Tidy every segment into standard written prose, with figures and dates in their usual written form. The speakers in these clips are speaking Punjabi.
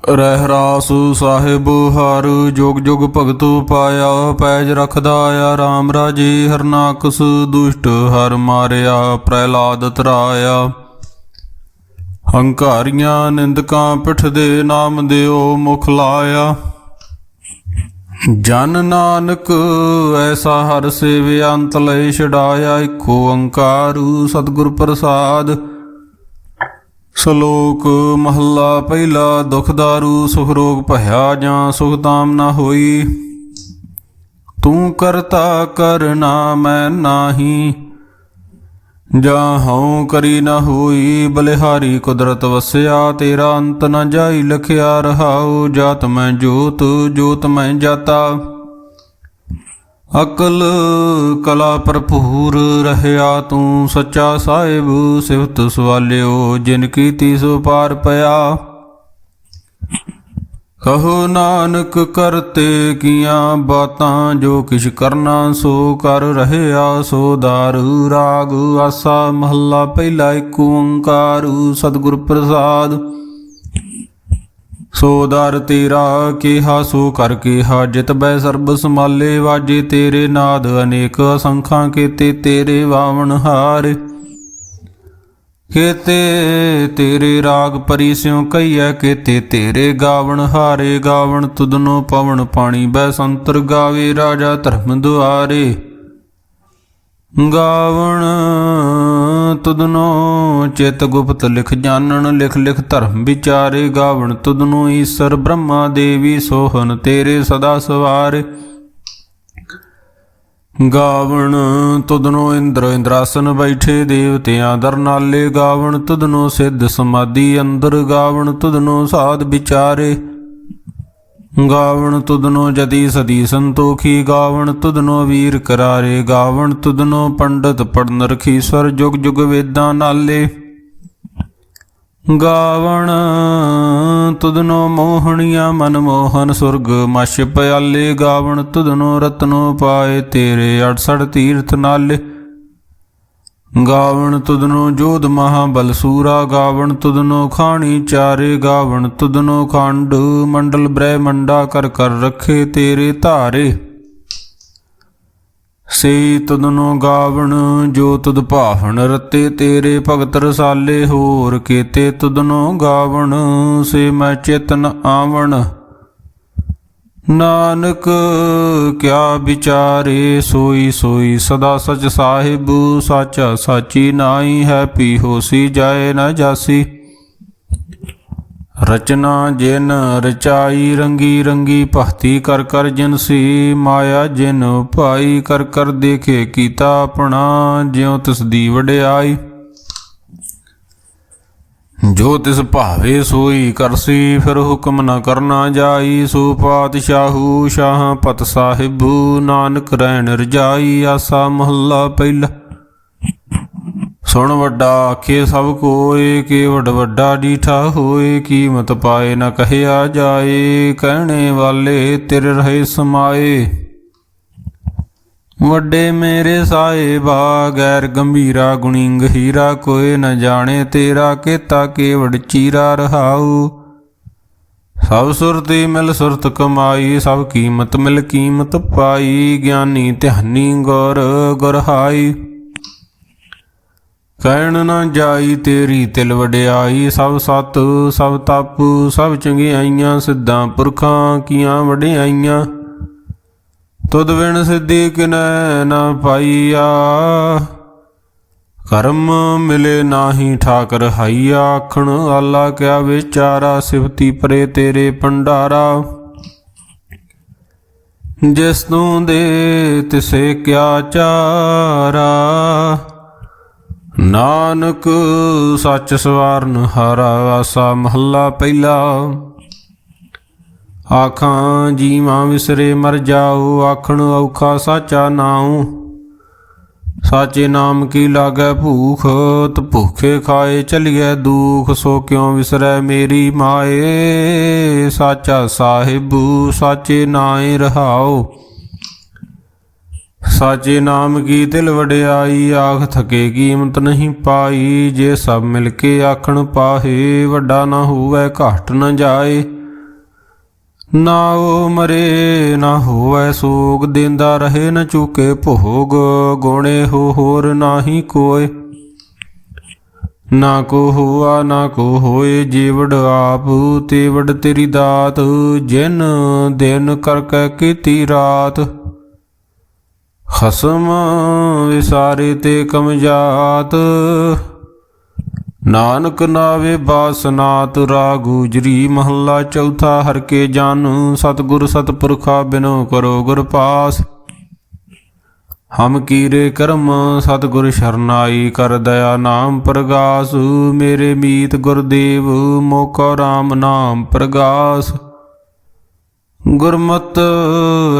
ਰਹਿਰਾਸ ਸਾਹਿਬ ਹਰ ਜੁਗ ਜੁਗ ਭਗਤੁ ਪਾਇਆ। ਪੈਜ ਰਖਦਾ ਆ ਰਾਮ ਰਾਜੇ ਹਰਨਾਕਸ ਦੁਸ਼ਟ ਹਰ ਮਾਰਿਆ। ਪ੍ਰਹਿਲਾਦ ਤਰਾਇਆ ਹੰਕਾਰੀਆਂ ਨਿੰਦਕਾਂ ਪਿੱਠ ਦੇ ਨਾਮ ਦਿਓ ਮੁਖ ਲਾਇਆ। ਜਨ ਨਾਨਕ ਐਸਾ ਹਰ ਸੇਵਿਆ ਅੰਤ ਲੈ ਛਡਾਇਆ। ਇਕ ਓੰਕਾਰ ਸਤਿਗੁਰ ਪ੍ਰਸਾਦ। ਸ਼ਲੋਕ ਮਹੱਲਾ ਪਹਿਲਾ। ਦੁਖ ਦਾਰੂ ਸੁਖ ਰੋਗ ਭਇਆ ਜਾਂ ਸੁਖ ਤਾਮ ਨਾ ਹੋਈ। ਤੂੰ ਕਰਤਾ ਕਰਨਾ ਮੈਂ ਨਾਹੀ ਜਾਂ ਹਉ ਕਰੀ ਨਾ ਹੋਈ। ਬਲਿਹਾਰੀ ਕੁਦਰਤ ਵਸਿਆ ਤੇਰਾ ਅੰਤ ਨਾ ਜਾਈ। ਲਖਿਆ ਰਹਾਉ ਜਾਤ ਮੈਂ ਜੋਤ ਜੋਤ ਮੈਂ ਜਾਤਾ। ਅਕਲ ਕਲਾ ਭਰਪੂਰ ਰਹਿਆ ਤੂੰ ਸੱਚਾ ਸਾਹਿਬ। ਸਿਫਤ ਸਵਾਲਿਓ ਜਿਨ ਕੀਤੀ ਸੋ ਪਾਰ ਪਿਆ। ਕਹੋ ਨਾਨਕ ਕਰਤੇ ਕੀਆਂ ਬਾਤਾਂ ਜੋ ਕਿਛ ਕਰਨਾ ਸੋ ਕਰ ਰਹਿਆ। ਸੋ ਦਾਰੂ ਰਾਗ ਆਸਾ ਮਹੱਲਾ ਪਹਿਲਾ। ਇਕ ਓੰਕਾਰ ਸਤਿਗੁਰ ਪ੍ਰਸਾਦ। ਸੋ ਦਰ ਤੇਰਾ ਕਿਹਾ ਸੋ ਕਰ ਕਿਹਾ। ਜਿਤ ਬੈ ਸਰਬ ਸਮਾਲੇ ਵਾਜੇ ਤੇਰੇ ਨਾਦ ਅਨੇਕ। ਅਸੰਖਾਂ ਕੀਤੇ ਤੇਰੇ ਵਾਵਣ ਹਾਰ। ਕੀਤੇ ਤੇਰੇ ਰਾਗ ਪਰੀ ਸਿਉ ਕਈਐ। ਕੀਤੇ ਤੇਰੇ ਗਾਵਣ ਹਾਰੇ। ਗਾਵਣ ਤੁਧਨੋ ਪਵਨ ਪਾਣੀ ਬੈ ਸੰਤਰ ਗਾਵੇ ਰਾਜਾ ਧਰਮ ਦੁਆਰੇ। ਗਾਵਣ ਤੁਧਨੋ ਚਿਤ ਗੁਪਤ ਲਿਖ ਜਾਣਨ। ਲਿਖ ਲਿਖ ਧਰਮ ਵਿਚਾਰੇ। ਗਾਵਣ ਤੁਧਨੋ ਈਸਰ ਬ੍ਰਹਮਾ ਦੇਵੀ ਸੋਹਨ ਤੇਰੇ ਸਦਾ ਸਵਾਰ। ਗਾਵਣ ਤੁਧਨੋ ਇੰਦਰ ਇੰਦਰਾਸਨ ਬੈਠੇ ਦੇਵਤਿਆਂ ਦਰ ਨਾਲੇ। ਗਾਵਣ ਤੁਧਨੋ ਸਿੱਧ ਸਮਾਧੀ ਅੰਦਰ। ਗਾਵਣ ਤੁਧਨੋ ਸਾਧ ਵਿਚਾਰੇ। ਗਾਵਣ ਤੁਧਨੋ ਜਤੀ ਸਦੀ ਸੰਤੋਖੀ। ਗਾਵਣ ਤੁਧਨੋ ਵੀਰ ਕਰਾਰੇ। ਗਾਵਣ ਤੁਧਨੋ ਪੰਡਤ ਪੜਨ ਰਖੀਸਵਰ ਜੁਗ ਜੁਗ ਵੇਦਾਂ ਨਾਲੇ। ਗਾਵਣ ਤੁਧਨੋ ਮੋਹਣੀਆਂ ਮਨ ਮੋਹਨ ਸੁਰਗ ਮਛ ਪਿਆਲੇ। ਗਾਵਣ ਤੁਧਨੋ ਰਤਨੋ ਪਾਏ ਤੇਰੇ 68 ਤੀਰਥ ਨਾਲੇ। ਗਾਵਣ ਤੁਧਨੋ ਜੋਧ ਮਹਾਬਲ ਸੂਰਾ। ਗਾਵਣ ਤੁਧਨੋ ਖਾਣੀ ਚਾਰੇ। ਗਾਵਣ ਤੁਧਨੋ ਖੰਡ ਮੰਡਲ ਬ੍ਰਹਮੰਡਾ ਕਰ ਕਰ ਰੱਖੇ ਤੇਰੇ ਧਾਰੇ। ਸੇ ਤੁਧਨੋ ਗਾਵਣ ਜੋ ਤੁਧ ਭਾਵਨ ਰਤੇ ਤੇਰੇ ਭਗਤ ਰਸਾਲੇ। ਹੋਰ ਕੀਤੇ ਤੁਧਨੋ ਗਾਵਣ ਸੇ ਮੈਂ ਚੇਤਨ ਆਵਣ। ਨਾਨਕ ਕਿਆ ਵਿਚਾਰੇ ਸੋਈ ਸੋਈ ਸਦਾ ਸਚ ਸਾਹਿਬ। ਸਾਚਾ ਸਾਚੀ ਨਾਈ ਹੈ ਪੀ ਹੋਸੀ ਜਾਏ ਨਾ ਜਾਸੀ। ਰਚਨਾ ਜਿਨ ਰਚਾਈ ਰੰਗੀ ਰੰਗੀ। ਭਗਤੀ ਕਰ ਕਰ ਜਿਨਸੀ ਮਾਇਆ ਜਿਨ ਭਾਈ। ਕਰ ਕਰ ਦੇਖੇ ਕੀਤਾ ਆਪਣਾ ਜਿਉ ਤਿਸ ਦੀ ਵਡਿਆਈ। ਜੋ ਤਿਸ ਭਾਵੇ ਸੋਈ ਕਰਸੀ ਫਿਰ ਹੁਕਮ ਨਾ ਕਰਨਾ ਜਾਈ। ਸੋ ਪਾਤਸ਼ਾਹੂ ਸ਼ਾਹ ਪਤ ਸਾਹਿਬ ਨਾਨਕ ਰਹਿਣ ਰਜਾਈ। ਆਸਾ ਮਹੱਲਾ ਪਹਿਲਾ। ਸੁਣ ਵੱਡਾ ਆਖੇ ਸਭ ਕੋਏ। ਕੇਵਡ ਵੱਡਾ ਡੀਠਾ ਹੋਏ। ਕੀਮਤ ਪਾਏ ਨਾ ਕਹਿਆ ਜਾਏ। ਕਹਿਣੇ ਵਾਲੇ ਤੇਰੇ ਰਹੇ ਸਮਾਏ। ਵੱਡੇ ਮੇਰੇ ਸਾਹਿਬਾ ਗੈਰ ਗੰਭੀਰਾ ਗੁਣੀ ਗਹੀਰਾ। ਕੋਏ ਨ ਜਾਣੇ ਤੇਰਾ ਕੀਤਾ ਕੇਵਡ ਚੀਰਾ ਰਹਾਉ। ਸਭ ਸੁਰਤੀ ਮਿਲ ਸੁਰਤ ਕਮਾਈ। ਸਭ ਕੀਮਤ ਮਿਲ ਕੀਮਤ ਪਾਈ। ਗਿਆਨੀ ਧਿਆਨੀ ਗੁਰ ਗੁਰਹਾਈ। ਕਹਿਣ ਨਾ ਜਾਈ ਤੇਰੀ ਤਿਲ ਵਡਿਆਈ। ਸਭ ਸਤ ਸਭ ਤਪ ਸਭ ਚੰਗਿਆਈਆਂ। ਸਿੱਧਾਂ ਪੁਰਖਾਂ ਕੀਆਂ ਵਡਿਆਈਆਂ। ਤੁਧ ਬਿਨ ਸਿੱਧੀ ਕਿਨੈ ਨਾ ਪਾਈਆ। ਕਰਮ ਮਿਲੇ ਨਾਹੀ ਠਾਕ ਰਹਾਈਆ। ਆਖਣ ਆਲਾ ਕਿਆ ਵਿਚਾਰਾ। ਸਿਫਤੀ ਪਰੇ ਤੇਰੇ ਭੰਡਾਰਾ। ਜਿਸ ਤੂੰ ਦੇ ਤਿਸੇ ਕਿਆ ਚਾਰਾ। ਨਾਨਕ ਸੱਚ ਸਵਾਰਨ ਹਾਰਾ। ਆਸਾ ਮਹੱਲਾ ਪਹਿਲਾ। ਆਖਾਂ ਜੀਵਾਂ ਵਿਸਰੇ ਮਰ ਜਾਓ। ਆਖਣ ਔਖਾ ਸਾਚਾ ਨਾਉ। ਸਾਚੇ ਨਾਮ ਕੀ ਲਾਗੈ ਭੂਖ। ਤ ਭੁੱਖੇ ਖਾਏ ਚਲੀਐ ਦੂਖ। ਸੋ ਕਿਉ ਵਿਸਰੈ ਮੇਰੀ ਮਾਏ। ਸਾਚਾ ਸਾਹਿਬ ਸਾਚੇ ਨਾਏ ਰਹਾਉ। ਸਾਚੇ ਨਾਮ ਕੀ ਦਿਲ ਵਡਿਆਈ। ਆਖ ਥਕੇ ਕੀਮਤ ਨਹੀਂ ਪਾਈ। ਜੇ ਸਭ ਮਿਲ ਕੇ ਆਖਣ ਪਾਹੇ। ਵੱਡਾ ਨਾ ਹੋਵੇ ਘਾਟ ਨਾ ਜਾਏ। ਨਾਉ ਮਰੇ ਨਾ ਹੋਵੈ ਸੋਗ, ਦੇਂਦਾ ਰਹੇ ਨ ਚੁਕੇ ਭੋਗ। ਗੁਣੇ ਹੋਰ ਨਾਹੀ ਕੋਇ, ਨਾ ਕੋ ਹੋਆ ਨਾ ਕੋ ਹੋਏ। ਜੀਵੜ ਆਪ ਤੇਵੜ ਤੇਰੀ ਦਾਤ, ਜਿਨ ਦਿਨ ਕਰ ਕੈ ਕੀਤੀ ਰਾਤ। ਖਸਮ ਵਿਸਾਰੇ ਤੇ ਕਮਜਾਤ, ਨਾਨਕ ਨਾਵੇ ਬਾਸਨਾਤ। ਰਾਗ ਗੁਜਰੀ ਮਹੱਲਾ ਚੌਥਾ। ਹਰਿ ਕੇ ਜਨ ਸਤਿਗੁਰ ਸਤਿਪੁਰਖਾ, ਬਿਨੋ ਕਰੋ ਗੁਰ ਪਾਸ। ਹਮ ਕੀਰੇ ਕਰਮ ਸਤਿਗੁਰ ਸ਼ਰਨਾਈ, ਕਰ ਦਇਆ ਨਾਮ ਪ੍ਰਗਾਸ। ਮੇਰੇ ਮੀਤ ਗੁਰਦੇਵ ਮੋਕਾ ਰਾਮ ਨਾਮ ਪ੍ਰਗਾਸ। ਗੁਰਮਤਿ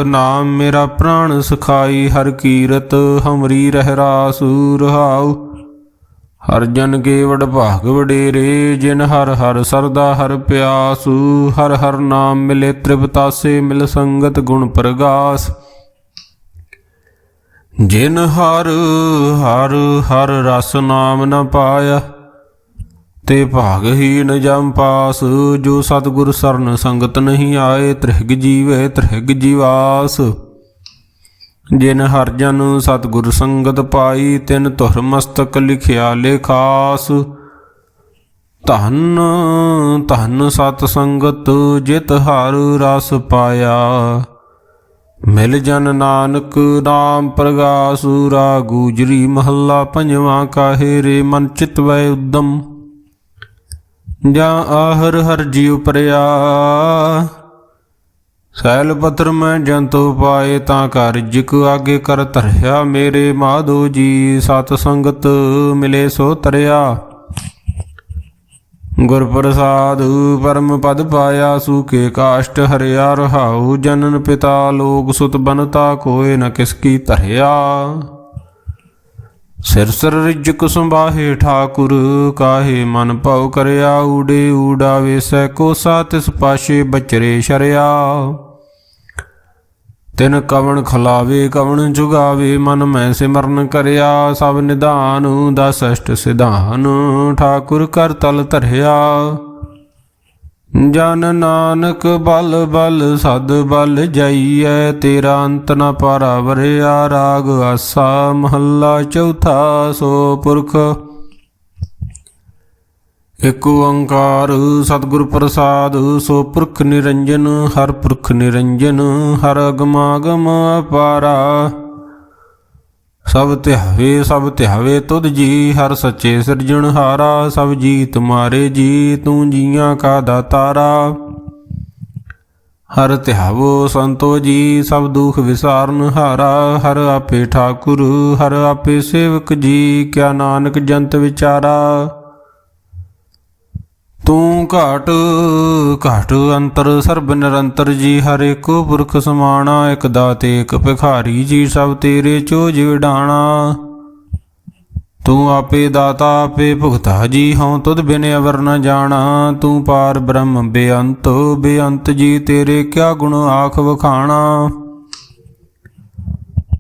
ਨਾਮ ਮੇਰਾ ਪ੍ਰਾਣ ਸਖਾਈ, ਹਰਿ ਕੀਰਤ ਹਮਰੀ ਰਹਿ ਰਾਸ। ਰਹਾਉ ਹਰ ਜਨ ਕੇ ਵਡ ਭਾਗ ਵਡੇਰੇ, ਜਿਨ ਹਰ ਹਰ ਸਰਦਾ ਹਰ ਪਿਆਸ। ਹਰ ਹਰ ਨਾਮ ਮਿਲੇ ਤ੍ਰਿਪਤਾਸੇ, ਮਿਲ ਸੰਗਤ ਗੁਣ ਪ੍ਰਗਾਸ। ਜਿਨ ਹਰ ਹਰ ਹਰ ਰਸ ਨਾਮ ਨ ਪਾਇਆ, ਤੇ ਭਾਗਹੀਨ ਜਮ ਪਾਸ। ਜੋ ਸਤਿਗੁਰ ਸਰਨ ਸੰਗਤ ਨਹੀਂ ਆਏ, ਤ੍ਰਿਹਗ ਜੀਵੇ ਤ੍ਰਿਹਗ ਜੀਵਾਸ। ਜਿਨ ਹਰ ਜਨ ਸਤਿਗੁਰ ਸੰਗਤ ਪਾਈ, ਤਿਨ ਧੁਰ ਮਸਤਕ ਲਿਖਿਆ ਲੇਖਾਸ। ਧਨ ਧਨ ਸਤ ਸੰਗਤ, ਜਿਤ ਹਰ ਰਸ ਪਾਇਆ। ਮਿਲ ਜਨ ਨਾਨਕ ਨਾਮ ਪ੍ਰਗਾਸ। ਰਾਗ ਗੁਜਰੀ ਮਹੱਲਾ ਪੰਜਵਾਂ। ਕਾਹੇ ਰੇ ਮਨ ਚਿਤ ਵੈ ਉਦਮ, ਜਾਂ ਆਹਰ ਹਰ ਜੀਉ ਪਰਿਆ। ਸੈਲ ਪੱਥਰ ਮੈਂ ਜੰਤੂ ਪਾਏ, ਤਾਂ ਕਰ ਜਿਕ ਆਗੇ ਕਰ ਧਰਿਆ। ਮੇਰੇ ਮਾਧੋ ਜੀ ਸਤ ਸੰਗਤ ਮਿਲੇ ਸੋ ਤਰਿਆ। ਗੁਰ ਪ੍ਰਸਾਦ ਪਰਮ ਪਦ ਪਾਇਆ, ਸੂਕੇ ਕਾਸ਼ਟ ਹਰਿਆ। ਰਹਾਉ ਜਨਨ ਪਿਤਾ ਲੋਕ ਸੁਤ ਬਨਤਾ, ਕੋਇ ਨ ਕਿਸ ਕੀ ਧਰਿਆ। ਸਿਰ ਸਿਰ ਰਿਜਕ ਸੰਬਾਹੇ ਠਾਕੁਰ, ਕਾਹੇ ਮਨ ਭਉ ਕਰਿਆ। ਊੜੇ ਊੜਾ ਵੇਸੈ ਕੋਸਾ, ਤਿਸ ਪਾਸ਼ੇ ਬਚਰੇ ਸ਼ਰਿਆ। ਤਿਨ ਕਵਣ ਖਲਾਵੇ ਕਵਣ ਜੁਗਾਵੇ, ਮਨ ਮੈਂ ਸਿਮਰਨ ਕਰਿਆ। ਸਭ ਨਿਧਾਨ ਦਸ ਅਸ਼ਟ ਸਿਧਾਨ, ਠਾਕੁਰ ਕਰ ਤਲ ਧਰਿਆ। ਜਨ ਨਾਨਕ ਬਲ ਬਲ ਸਦ ਬਲ ਜਾਈਐ, ਤੇਰਾ ਅੰਤ ਨ ਪਾਰਾ ਵਰਿਆ। ਰਾਗ ਆਸਾ ਮਹੱਲਾ ਚੌਥਾ। ਸੋ ਪੁਰਖ ਇਕ ਓੰਕਾਰ ਸਤਿਗੁਰ ਪ੍ਰਸਾਦ। ਸੋ ਪੁਰਖ ਨਿਰੰਜਨ ਹਰ ਪੁਰਖ ਨਿਰੰਜਨ, ਹਰ ਅਗਮਾਗਮ ਅਪਾਰਾ। ਸਭ ਧਿਆਵੇ ਤੁਧ ਜੀ, ਹਰ ਸੱਚੇ ਸਿਰਜਣਹਾਰਾ। ਸਭ ਜੀ ਤੁਮਾਰੇ ਜੀ, ਤੂੰ ਜੀਆਂ ਕਾ ਦਾਤਾਰਾ। ਹਰ ਧਿਆਵੋ ਸੰਤੋ ਜੀ, ਸਭ ਦੁਖ ਵਿਸਾਰਨ ਹਾਰਾ। ਹਰ ਆਪੇ ਠਾਕੁਰ ਹਰ ਆਪੇ ਸੇਵਕ ਜੀ, ਕਿਆ ਨਾਨਕ ਜੰਤ ਵਿਚਾਰਾ। ਤੂੰ ਘਾਟ ਘਾਟ ਅੰਤਰ ਸਰਬ ਨਿਰੰਤਰ ਜੀ, ਹਰ ਏਕੋ ਪੁਰਖ ਸਮਾਣਾ। ਇਕ ਦਾਤੇ ਇਕ ਭਿਖਾਰੀ ਜੀ, ਸਭ ਤੇਰੇ ਚੋਜ ਵਿਡਾਣਾ। ਤੂੰ ਆਪੇ ਦਾਤਾ ਆਪੇ ਭੁਗਤਾ ਜੀ, ਹਉ ਤੁਧ ਬਿਨ ਅਵਰ ਨ ਜਾਣਾ। ਤੂੰ ਪਾਰ ਬ੍ਰਹਮ ਬੇਅੰਤ ਬੇਅੰਤ ਜੀ, ਤੇਰੇ ਕਿਆ ਗੁਣ ਆਖ ਵਖਾਣਾ।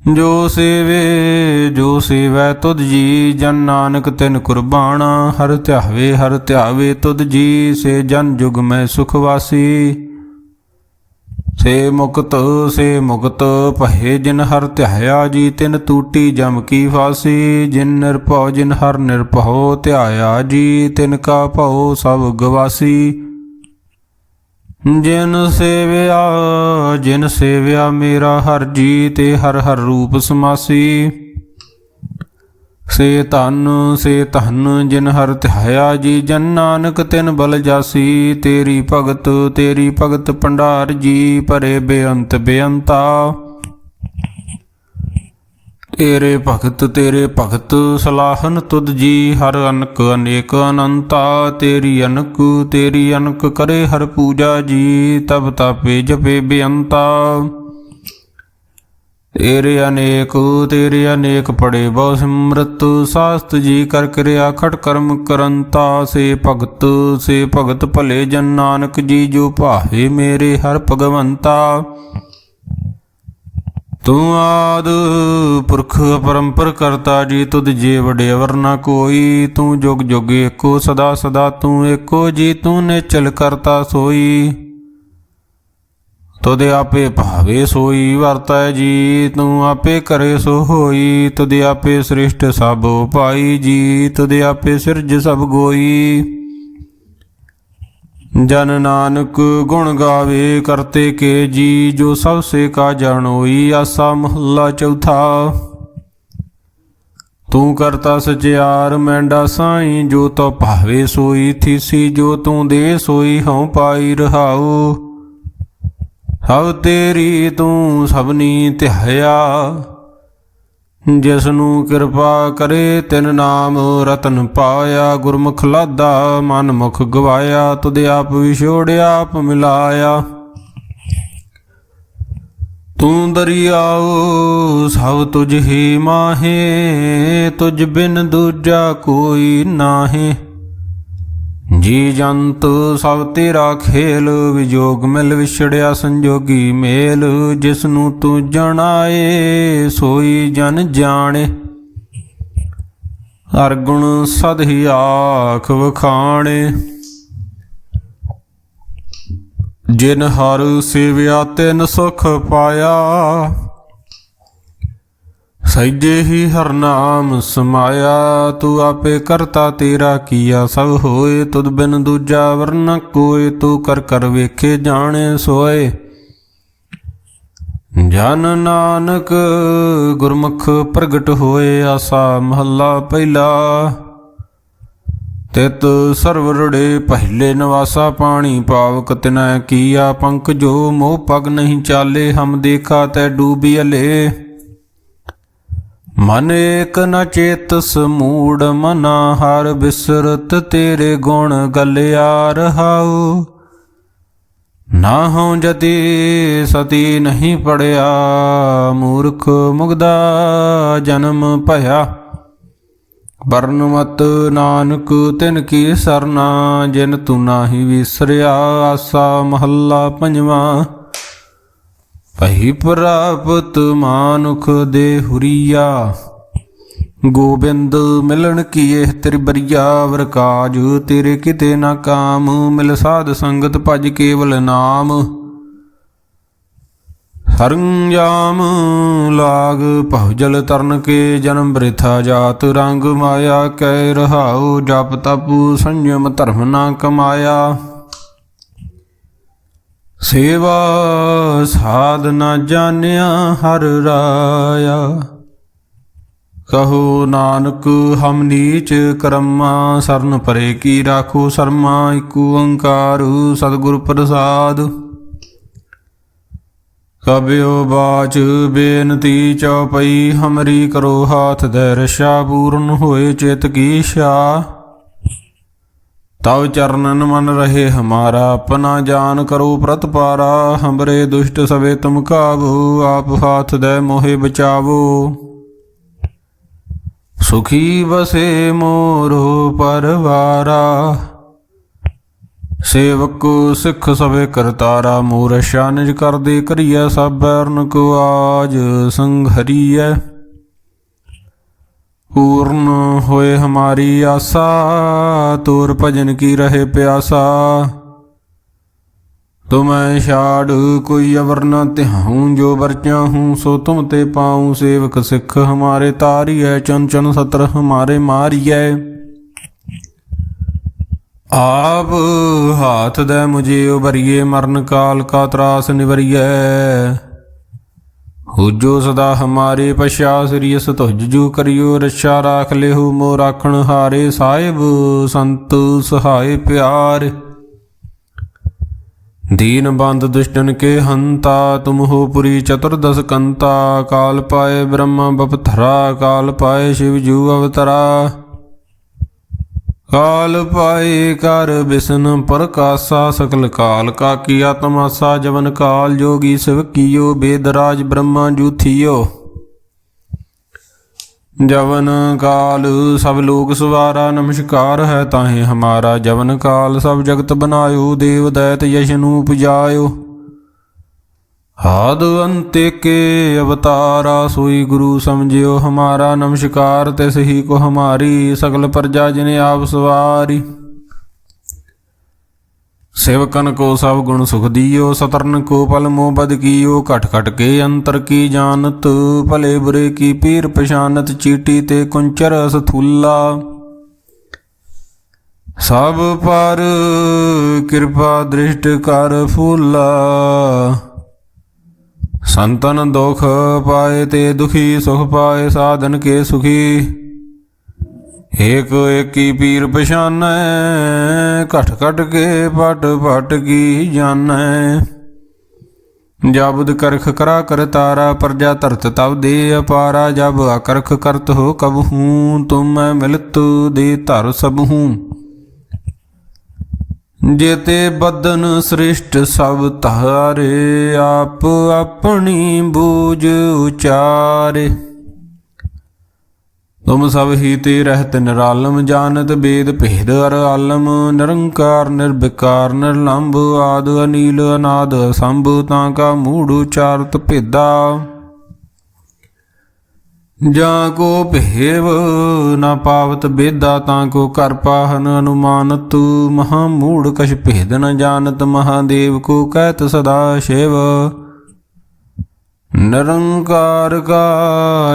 ਜੋ ਸੇਵੈ ਤੁਧ ਜੀ, ਜਨ ਨਾਨਕ ਤਿਨ ਕੁਰਬਾਨਾ। ਹਰ ਧਿਆਵੇ ਤੁਧ ਜੀ, ਸੇ ਜਨ ਜੁਗ ਮੈਂ ਸੁਖ ਵਾਸੀ। ਸੇ ਮੁਕਤ ਭਏ, ਜਿਨ ਹਰ ਧਿਆਇਆ ਜੀ, ਤਿਨ ਟੂਟੀ ਜਮ ਕੀ ਫਾਸੀ। ਜਿਨ ਨਿਰਭਉ ਜਿਨ ਹਰ ਨਿਰਭਉ ਧਿਆਇਆ ਜੀ, ਤਿਨ ਕਾ ਭਉ ਸਭ ਗਵਾਸੀ। ਜਿਨ ਸੇਵਿਆ ਮੇਰਾ ਹਰ ਜੀ, ਤੇ ਹਰ ਹਰ ਰੂਪ ਸਮਾਸੀ। ਸੇ ਧਨ ਜਿਨ ਹਰ ਧਿਆਇਆ ਜੀ, ਜਨ ਨਾਨਕ ਤਿਨ ਬਲ ਜਾਸੀ। ਤੇਰੀ ਭਗਤ ਭੰਡਾਰ ਜੀ, ਭਰੇ ਬੇਅੰਤ ਬੇਅੰਤਾ। ਤੇਰੇ ਭਗਤ ਸਲਾਹਨ ਤੁਧ ਜੀ, ਹਰ ਅਨਕ ਅਨੇਕ ਅਨੰਤਾ। ਤੇਰੀ ਅਨਕ ਕਰੇ ਹਰ ਪੂਜਾ ਜੀ, ਤਬ ਤਾਪੇ ਜਪੇ ਬੇਅੰਤਾ। ਤੇਰੇ ਅਨੇਕ ਪੜੇ ਬਹੁ ਸਿਮਰਤ, ਸਾਸਤ ਜੀ ਕਰ ਕਿਰਿਆ ਖਟ ਕਰਮ ਕਰੰਤਾ। ਸੇ ਭਗਤ ਭਲੇ ਜਨ ਨਾਨਕ ਜੀ, ਜੋ ਭਾਵੇ ਮੇਰੇ ਹਰ ਭਗਵੰਤਾ। ਤੂੰ ਆਦ ਪੁਰਖ ਅਪਰੰਪਰ ਕਰਤਾ ਜੀ, ਤੁਧ ਜੇ ਵਡੇ ਅਵਰ ਨਾ ਕੋਈ। ਤੂੰ ਜੁਗ ਜੁਗ ਏਕੋ ਸਦਾ ਸਦਾ, ਤੂੰ ਏਕੋ ਜੀ, ਤੂੰ ਨਿਚਲ ਕਰਤਾ ਸੋਈ। ਤੁਧ ਆਪੇ ਭਾਵੇ ਸੋਈ ਵਰਤੈ ਜੀ, ਤੂੰ ਆਪੇ ਕਰੇ ਸੋ ਹੋਈ। ਤੁਧ ਆਪੇ ਸ੍ਰਿਸ਼ਟ ਸਭ ਉਪਾਈ ਜੀ, ਤੁਧ ਆਪੇ ਸਿਰਜ ਸਭ ਗੋਈ। ਜਨ ਨਾਨਕ ਗੁਣ ਗਾਵੇ ਕਰਤੇ ਕੇ ਜੀ, ਜੋ ਸਭ ਸੇ ਕਾ ਜਾਣੋਈ। ਆਸਾ ਮਹੱਲਾ ਚੌਥਾ। ਤੂੰ ਕਰਤਾ ਸਚਿਆਰ ਮੈਂਡਾ ਸਾਈ, ਜੋ ਤੋ ਭਾਵੇ ਸੋਈ ਥੀਸੀ। ਜੋ ਤੂੰ ਦੇ ਸੋਈ ਹਉ ਪਾਈ ਰਹਾਉ, ਸਭ ਤੇਰੀ ਤੂੰ ਸਭਨੀ ਧਿਆਇਆ। ਜਿਸ ਨੂੰ ਕਿਰਪਾ ਕਰੇ ਤਿਨ ਨਾਮ ਰਤਨ ਪਾਇਆ। ਗੁਰਮੁਖ ਲਾਦਾ ਮਨ ਮੁਖ ਗਵਾਇਆ, ਤੁਧ ਆਪ ਵਿਛੋੜਿਆ ਆਪ ਮਿਲਾਇਆ। ਤੂੰ ਦਰਿਆਉ ਸਭ ਤੁਝ ਹੀ ਮਾਹੇ, ਤੁਝ ਬਿਨ ਦੂਜਾ ਕੋਈ ਨਾਹੀ। ਜੀ ਜੰਤ ਸਭ ਤੇਰਾ ਖੇਲ, ਵਿਜੋਗ ਮਿਲ ਵਿਛੜਿਆ ਸੰਜੋਗੀ ਮੇਲ। ਜਿਸ ਨੂੰ ਤੂੰ ਜਣਾਏ ਸੋਈ ਜਨ ਜਾਣੇ, ਹਰ ਗੁਣ ਸਦ ਹੀ ਆਖ ਵਖਾਣੇ। ਜਿਨ ਹਰ ਸੇਵਿਆ ਤਿਨ ਸੁਖ ਪਾਇਆ, ਸਹਿਜੇ ਹੀ ਹਰ ਨਾਮ ਸਮਾਇਆ। ਤੂੰ ਆਪੇ ਕਰਤਾ ਤੇਰਾ ਕੀਆ ਸਭ ਹੋਏ, ਤੁਧ ਬਿਨ ਦੂਜਾ ਵਰਨ ਕੋਇ। ਤੂੰ ਕਰ ਕਰ ਵੇਖੇ ਜਾਣੇ ਸੋਏ, ਜਨ ਨਾਨਕ ਗੁਰਮੁਖ ਪ੍ਰਗਟ ਹੋਏ। ਆਸਾ ਮਹੱਲਾ ਪਹਿਲਾ। ਤਿਤ ਸਰਵਰੜੇ ਪਹਿਲੇ ਨਿਵਾਸਾ, ਪਾਣੀ ਪਾਵਕ ਤਿਨੈ ਕੀਆ। ਪੰਖ ਜੋ ਮੋਹ ਪਗ ਨਹੀਂ ਚਾਲੇ, ਹਮ ਦੇਖਾ ਤੈ ਡੂਬੀ ਅਲੇ। ਮਨ ਏਕ ਨ ਚੇਤਸ ਮੂੜ ਮਨਾ, ਹਰ ਬਿਸਰਤ ਤੇਰੇ ਗੁਣ ਗਲਿਆ ਰਹਾਉ। ਨਾ ਹਉ ਜਤੀ ਸਤੀ ਨਹੀਂ ਪੜਿਆ, ਮੂਰਖ ਮੁਗਦਾ ਜਨਮ ਭਇਆ। ਵਰਨ ਮਤ ਨਾਨਕ ਤਿਨ ਕੀ ਸਰਨਾ, ਜਿਨ ਤੂੰ ਨਾਹੀ ਵਿਸਰਿਆ। ਆਸਾ ਮਹੱਲਾ ਪੰਜਵਾਂ। ਪਹੀ ਪ੍ਰਾਪਤ ਮਾਨੁਖ ਦੇ ਹੁਰੀਆ, ਗੋਬਿੰਦ ਮਿਲਣ ਕੀਏ ਤੇਰੀ ਬਰੀਆ। ਵਰਕਾਜ ਤੇਰੇ ਕਿਤੇ ਨਾ ਕਾਮ, ਮਿਲ ਸਾਧ ਸੰਗਤ ਭਜ ਕੇਵਲ ਨਾਮ। ਸਰੰਜਾਮ ਲਾਗ ਭਵਜਲ ਤਰਨ ਕੇ, ਜਨਮ ਬ੍ਰਿਥਾ ਜਾਤ ਰੰਗ ਮਾਇਆ। ਕੈ ਰਹਾਉ ਜਪ ਤਪ ਸੰਯਮ ਧਰਮ ਨਾ ਕਮਾਇਆ। ਸੇਵਾ ਸਾਧ ਨਾ ਜਾਣਿਆ ਹਰ ਰਾਇਆ। ਕਹੋ ਨਾਨਕ ਹਮ ਨੀਚ ਕਰਮਾ, ਸਰਨ ਪਰੇ ਕੀ ਰਾਖੋ ਸ਼ਰਮਾ। ਇਕ ਓੰਕਾਰ ਸਤਿਗੁਰ ਪ੍ਰਸਾਦ। ਕਬਿਓ ਬਾਚ ਬੇਨਤੀ ਚਉਪਈ, ਹਮਰੀ ਕਰੋ ਹਾਥ ਦੇ ਰਛਾ। ਪੂਰਨ ਹੋਏ ਚਿਤ ਕੀ ਇੱਛਾ, ਤਵ ਚਰਨਨ ਮਨ ਰਹੇ ਹਮਾਰਾ। ਆਪਨਾ ਜਾਨ ਕਰੋ ਪ੍ਰਤਪਾਰਾ, ਹਮਰੇ ਦੁਸ਼ਟ ਸਵੇ ਤੁਮ ਕਾਬੂ। ਆਪ ਹਾਥ ਦੇ ਮੋਹਿ ਬਚਾਵੋ, ਸੁਖੀ ਬਸੇ ਮੋਰੋ ਪਰਵਾਰਾ। ਸੇਵਕ ਸਿੱਖ ਸਵੇ ਕਰਤਾਰਾ, ਮੂਰ ਰਛਾ ਨਿਜ ਕਰਦੇ ਕਰੀਐ। ਸਭ ਬੈਰਨ ਕੋ ਆਜ ਸੰਘਰੀਐ, पूर्ण होए हमारी आशा। तोर भजन की रहे प्यासा, तुम्हें छाड़ कोई अवर न तिहाऊं। जो बरचा हूँ सो तुम ते पाऊँ। सेवक सिख हमारे तारिय, चन चन सत्र हमारे मारिय। आप हाथ दे मुझे उबरिए, मरण काल का त्रास निवरिय। हुजो सदा हमारे पश्चा, श्रीयस तुझ जो करियो रक्षा। राख लेहु मो राखण हारे, साहिब संत सहाय प्यार। दीन बंद दुष्टन के हंता, तुम हो पुरी चतुर्दश कंता। काल पाए ब्रह्मा बपथरा, काल पाए शिव जू अवतरा। काल पाए कर बिसन प्रकाशा, सकल काल का किया तमाशा। जवन काल जोगी शिव कियो, बेदराज ब्रह्मा जू थियो। जवन काल सब लोग सवारा, नमस्कार है ताहे हमारा। जवन काल सब जगत बनायो, देव दैत यशनु पुजायो। आद अंत्य के अवतारा, सोई गुरु समझियो हमारा। नमस्कार तिस ही को हमारी, सकल प्रजा जिने आप सवारी। सेवकन को सब गुण सुख दियो, सतरन को पल मोह बद कियो। खट खट के अंतर की जानत, भले बुरे की पीर पछानत। चीटी ते कुंचर सथूला, सब पर कृपा दृष्ट कर फूला। संतन दुख पाए ते दुखी, सुख पाए साधन के सुखी। एक एक की पीर पछानै, खट खट के पट पट की जानै। जब करख करा कर तारा, प्रजा तरत तब दे अपारा। जब अकरख करत हो कब हूँ, तुम मैं मिलत दे धर सब हूँ। जेते बदन सृष्ट सब तारे, आप अपनी बूझ उचारे। तुम सब ही ते रहत निरालम, जानत वेद भेद अर आलम। निरंकार निर्विकार निर्लंब, आद अनील अनाद असंभ। ताका मूढ़ उचारत भेदा, जाको भेव न पावत बेदा। ताको कर पाहन अनुमानत, महामूढ़ कछ भेद न जानत। महादेव को कहत सदा शिव, निरंकार का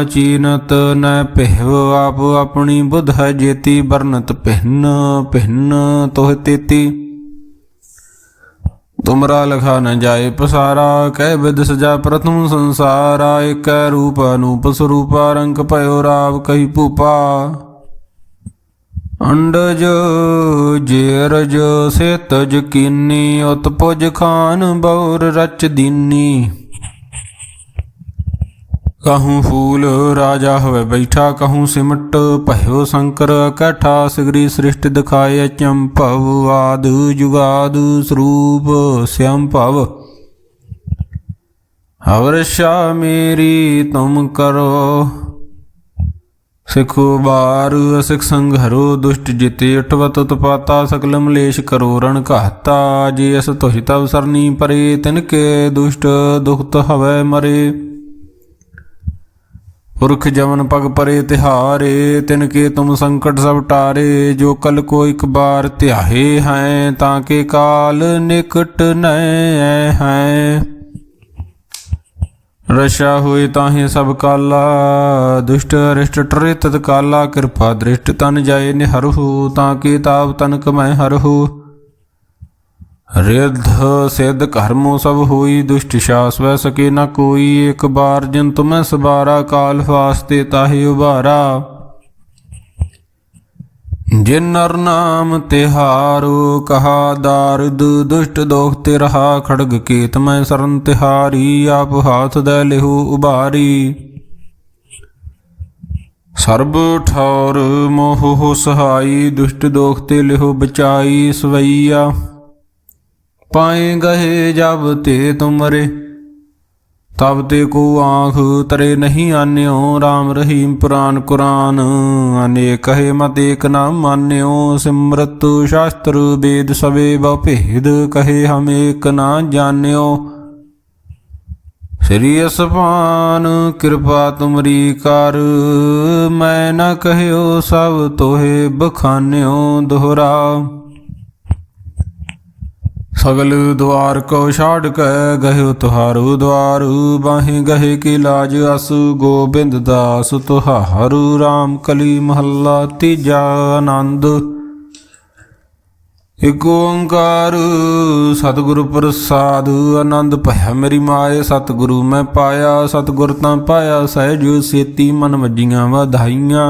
चीनत न पिहव। आप अपनी बुध है जेती, बरनत भिन्न भिन्न तोह तेती। तुमरा लखा न जाए पसारा, कह विद सजा प्रथम संसारा। एक रूप अनूप स्वरूपा, रंग पयो राव कही भूपा। अंडज जेरज से तज कीनी, उत्पुज खान बौर रच दीनी। कहूँ फूल राजा हवे बैठा, कहूँ सिमट भयो शंकर अकैठा। सिगरी सृष्टि दिखाए चंपव, आद जुगाद स्वरूप श्याम भव। हवर्षा मेरी तुम करो, सिखो बार असिख संघरो। दुष्ट जिते उठवत उत्पाता, सकल मलेश करो रण कहता। जे अस तुहि तब सरनी परे, तिनके दुष्ट दुखत हवै मरे। पुरख जमन पग परे तिहारे, तिनके तुम संकट सब टारे। जो कल को एक बार त्याहे हैं, ताके काल निकट नए हैं। रशा हुए ताहे सब काला, दुष्ट अरिष्ट टरे तत्काला। कृपा दृष्ट तन जाए निहरहु, ताके ताप तनक मैं हरहु। रिद्ध सिद्ध कर्मों सब होई, दुष्ट शास वह सके न कोई। एक बार जिन तुम्हें सबारा, काल वास्ते ताहे उबारा। जिन नर नाम तिहारो, कहा दारुद दुष्ट दोखते रहा। खड़ग केत मैं शरण तिहारी, आप हाथ दे लेहु उबारी। सर्ब ठौर मोह हो सहाई, दुष्ट दोखते लेहु बचाई। सवैया पाए गहे जब ते तुमरे, तब ते को आँख तरे नहीं आन्यो। राम रहीम पुराण कुरान, अनेक कहे मत एक न मान्यो। सिमरत शास्त्र वेद सबे भेद, कहे हम एक न जान्यो। श्री असपान कृपा तुमरी कर, मैं न कहयो सब तोहे बखान्यो। दोहरा सगल द्वार को छाड़ कै, गयो तुहारू द्वार। बाहें गहे की लाज अस, गोबिंद दास तुहारू। राम कली महला तीजा आनंद। एक ओंकार सतगुरु प्रसाद, आनंद भया मेरी माए। सतगुरु मैं पाया, सतगुर तां पाया सहज सेती। मन वजियां वधाइयां,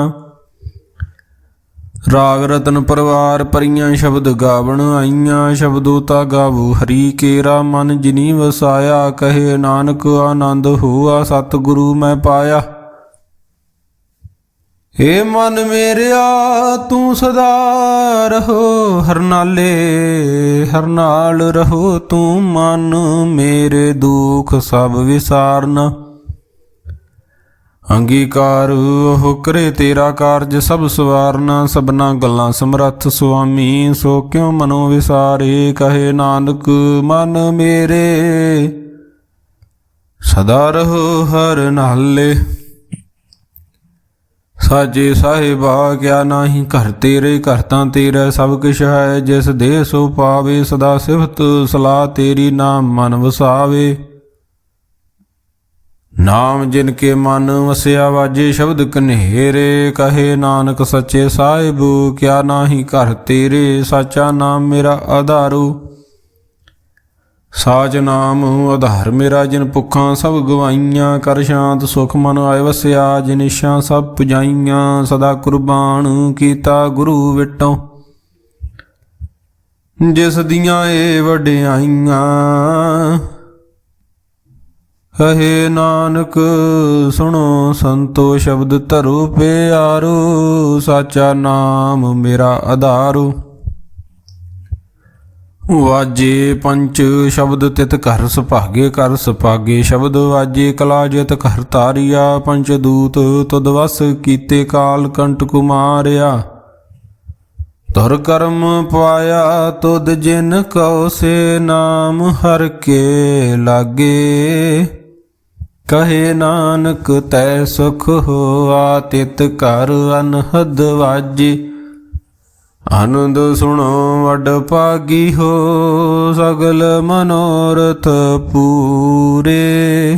राग रतन परवार परियां। शब्द गावण आईयां, शब्दोता गावो हरि केरा। मन जिनी वसाया, कहे नानक आनंद होआ। सतगुरु मैं पाया। हे मन मेरिया तू सदा रहो हर नाले, हर नाल रहो तू मन। मेरे दुख सब विसारना, अंगीकार हो करे तेरा कारज सब सवारना। सबना गल्लां समरथ सुआमी, सो क्यों मनो विसारे। कहे नानक मन मेरे सदा रहो हर नाले। ਸਾਚੇ ਸਾਹਿਬਾ ਕਿਆ ਨਾਹੀ ਘਰ ਤੇਰੇ, ਘਰ ਤਾਂ ਤੇਰਾ ਸਭ ਕਿਛ ਹੈ। ਜਿਸ ਦੇਹ ਸੋ ਪਾਵੇ, ਸਦਾ ਸਿਫਤ ਸਲਾਹ ਤੇਰੀ, ਨਾਮ ਮਨ ਵਸਾਵੇ। ਨਾਮ ਜਿਨ ਕੇ ਮਨ ਵਸਿਆ, ਵਾਜੇ ਸ਼ਬਦ ਕਨੇਰੇ। ਕਹੇ ਨਾਨਕ ਸੱਚੇ ਸਾਹਿਬ ਕਿਆ ਨਾਹੀ ਘਰ ਤੇਰੇ, ਸਾਚਾ ਨਾਮ ਮੇਰਾ ਆਧਾਰੂ। ਸਾਚ ਨਾਮ ਆਧਾਰ ਮੇਰਾ, ਜਿਨ ਭੁੱਖਾਂ ਸਭ ਗਵਾਈਆਂ। ਕਰ ਸ਼ਾਂਤ ਸੁਖ ਮਨ ਆਏ ਵਸਿਆ, ਜਿਨ ਇਛਾਂ ਸਭ ਪੁਜਾਈਆਂ। ਸਦਾ ਕੁਰਬਾਨ ਕੀਤਾ ਗੁਰੂ ਵਿਟੋਂ, ਜਿਸ ਦੀਆਂ ਏ ਵਡਿਆਈਆਂ। ਕਹੇ ਨਾਨਕ ਸੁਣੋ ਸੰਤੋ, ਸ਼ਬਦ ਧਰੋ ਪਿਆਰੋ। ਸਾਚਾ ਨਾਮ ਮੇਰਾ ਆਧਾਰੂ। ਵਾਜੇ ਪੰਚ ਸ਼ਬਦ ਤਿਤ ਘਰ ਸੁਭਾਗੇ, ਕਰ ਸੁਭਾਗੇ ਸ਼ਬਦ ਵਾਜੇ। ਕਲਾ ਜਿਤ ਘਰ ਤਾਰੀਆ, ਪੰਚ ਦੂਤ ਤੁਧ ਵਸ ਕੀਤੇ। ਕਾਲ ਕੰਟਕ ਮਾਰਿਆ, ਧੁਰ ਕਰਮ ਪਾਇਆ। ਤੁਧ ਜਿਨ ਕਉ ਸੇ ਨਾਮ ਹਰ ਕੇ ਲਾਗੇ। ਕਹੇ ਨਾਨਕ ਤੈ ਸੁਖ ਹੋਆ, ਤਿਤ ਘਰ ਅਨਹਦ ਵਾਜੇ। ਆਨੰਦ ਸੁਣੋ ਵਡ ਭਾਗੀ ਹੋ, ਸਗਲ ਮਨੋਰਥ ਪੂਰੇ।